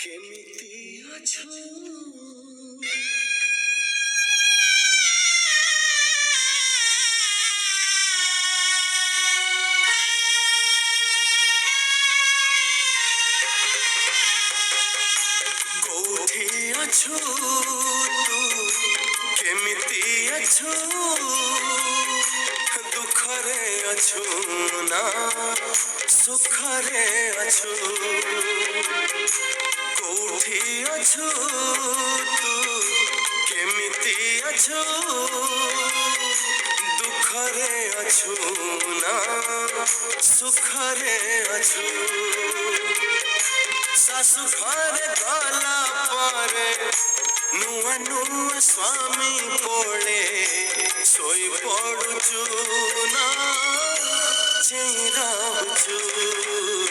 କେମିତି ଅଛୁ? କୋଉଠି ଅଛୁ ତୁ? କେମିତି ଅଛୁ? ଦୁଃଖରେ ଅଛୁ ନା ସୁଖରେ ଅଛୁ? କୋଉଠି ଅଛୁ ତୁ? କେମିତି ଅଛୁ? ଦୁଃଖରେ ଅଛୁ ନା ସୁଖରେ ଅଛୁ? ଶାଶୁ ଘରେ ଗଲା ପରେ ନୂଆ ନୂଆ ସ୍ୱାମୀ କୋଳେ ଶୋଇ ପଡୁଛୁ ନା ଚେଇଁ ରହୁଛୁ?